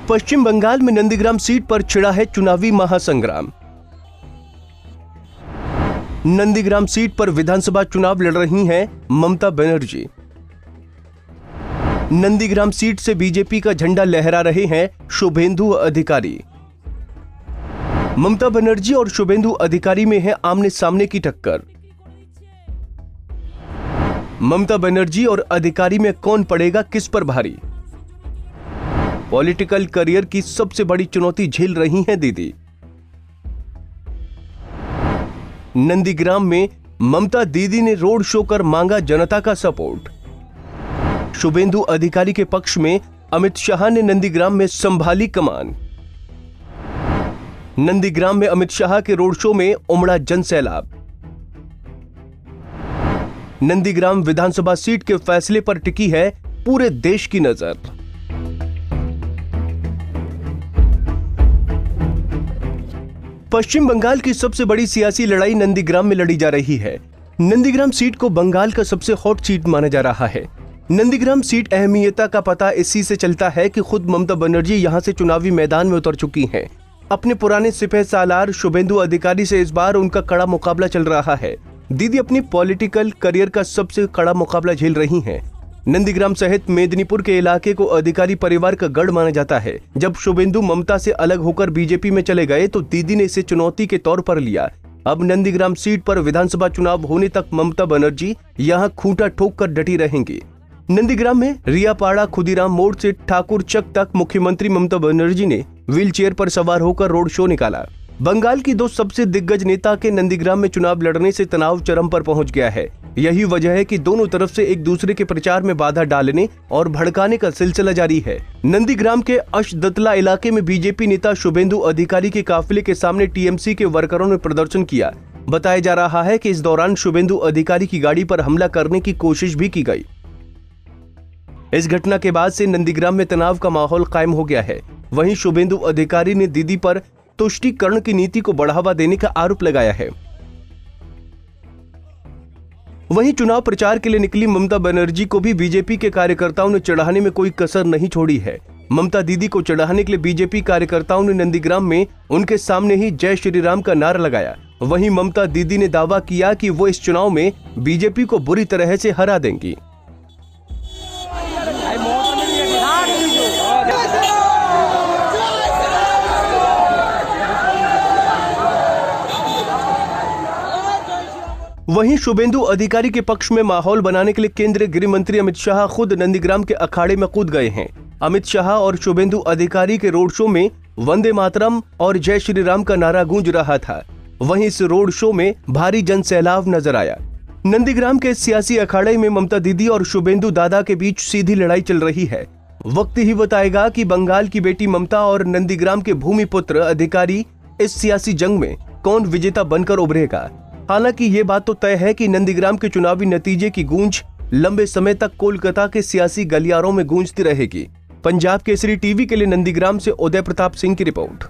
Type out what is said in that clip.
पश्चिम बंगाल में नंदीग्राम सीट पर छिड़ा है चुनावी महासंग्राम। नंदीग्राम सीट पर विधानसभा चुनाव लड़ रही हैं ममता बनर्जी। नंदीग्राम सीट से बीजेपी का झंडा लहरा रहे हैं शुभेंदु अधिकारी। ममता बनर्जी और शुभेंदु अधिकारी में है आमने सामने की टक्कर। ममता बनर्जी और अधिकारी में कौन पड़ेगा किस पर भारी? पॉलिटिकल करियर की सबसे बड़ी चुनौती झेल रही हैं दीदी। नंदीग्राम में ममता दीदी ने रोड शो कर मांगा जनता का सपोर्ट। शुभेंदु अधिकारी के पक्ष में अमित शाह ने नंदीग्राम में संभाली कमान। नंदीग्राम में अमित शाह के रोड शो में उमड़ा जनसैलाब। नंदीग्राम विधानसभा सीट के फैसले पर टिकी है पूरे देश की नजर। पश्चिम बंगाल की सबसे बड़ी सियासी लड़ाई नंदीग्राम में लड़ी जा रही है। नंदीग्राम सीट को बंगाल का सबसे हॉट सीट माना जा रहा है। नंदीग्राम सीट अहमियता का पता इसी से चलता है कि खुद ममता बनर्जी यहां से चुनावी मैदान में उतर चुकी हैं। अपने पुराने सिपह सालार शुभेंदु अधिकारी से इस बार उनका कड़ा मुकाबला चल रहा है। दीदी अपनी पॉलिटिकल करियर का सबसे कड़ा मुकाबला झेल रही हैं। नंदीग्राम सहित मेदिनीपुर के इलाके को अधिकारी परिवार का गढ़ माना जाता है। जब शुभेंदु ममता से अलग होकर बीजेपी में चले गए तो दीदी ने इसे चुनौती के तौर पर लिया। अब नंदीग्राम सीट पर विधानसभा चुनाव होने तक ममता बनर्जी यहां खूंटा ठोक कर डटी रहेंगी। नंदीग्राम में रियापाड़ा खुदीराम मोड़ से ठाकुर चक तक मुख्यमंत्री ममता बनर्जी ने व्हील चेयर पर सवार होकर रोड शो निकाला। बंगाल की दो सबसे दिग्गज नेता के नंदीग्राम में चुनाव लड़ने से तनाव चरम पर पहुंच गया है। यही वजह है कि दोनों तरफ से एक दूसरे के प्रचार में बाधा डालने और भड़काने का सिलसिला जारी है। नंदीग्राम के अशदतला इलाके में बीजेपी नेता शुभेंदु अधिकारी के काफिले के सामने टीएमसी के वर्करों ने प्रदर्शन किया। बताया जा रहा है कि इस दौरान शुभेंदु अधिकारी की गाड़ी पर हमला करने की कोशिश भी की गई। इस घटना के बाद से नंदीग्राम में तनाव का माहौल कायम हो गया है। वहीं शुभेंदु अधिकारी ने दीदी पर तुष्टीकरण की नीति को बढ़ावा देने का आरोप लगाया है। वहीं चुनाव प्रचार के लिए निकली ममता बनर्जी को भी बीजेपी के कार्यकर्ताओं ने चढ़ाने में कोई कसर नहीं छोड़ी है। ममता दीदी को चढ़ाने के लिए बीजेपी कार्यकर्ताओं ने नंदीग्राम में उनके सामने ही जय श्री राम का नारा लगाया। वहीं ममता दीदी ने दावा किया कि वो इस चुनाव में बीजेपी को बुरी तरह से हरा देंगी। वहीं शुभेंदु अधिकारी के पक्ष में माहौल बनाने के लिए केंद्रीय गृह मंत्री अमित शाह खुद नंदीग्राम के अखाड़े में कूद गए हैं। अमित शाह और शुभेंदु अधिकारी के रोड शो में वंदे मातरम और जय श्री राम का नारा गूंज रहा था। वहीं इस रोड शो में भारी जनसैलाब नजर आया। नंदीग्राम के सियासी अखाड़े में ममता दीदी और शुभेंदु दादा के बीच सीधी लड़ाई चल रही है। वक्त ही बताएगा कि बंगाल की बेटी ममता और नंदीग्राम के भूमिपुत्र अधिकारी इस सियासी जंग में कौन विजेता बनकर उभरेगा। हालांकि ये बात तो तय है कि नंदीग्राम के चुनावी नतीजे की गूंज लंबे समय तक कोलकाता के सियासी गलियारों में गूंजती रहेगी। पंजाब केसरी टीवी के लिए नंदीग्राम से उदय प्रताप सिंह की रिपोर्ट।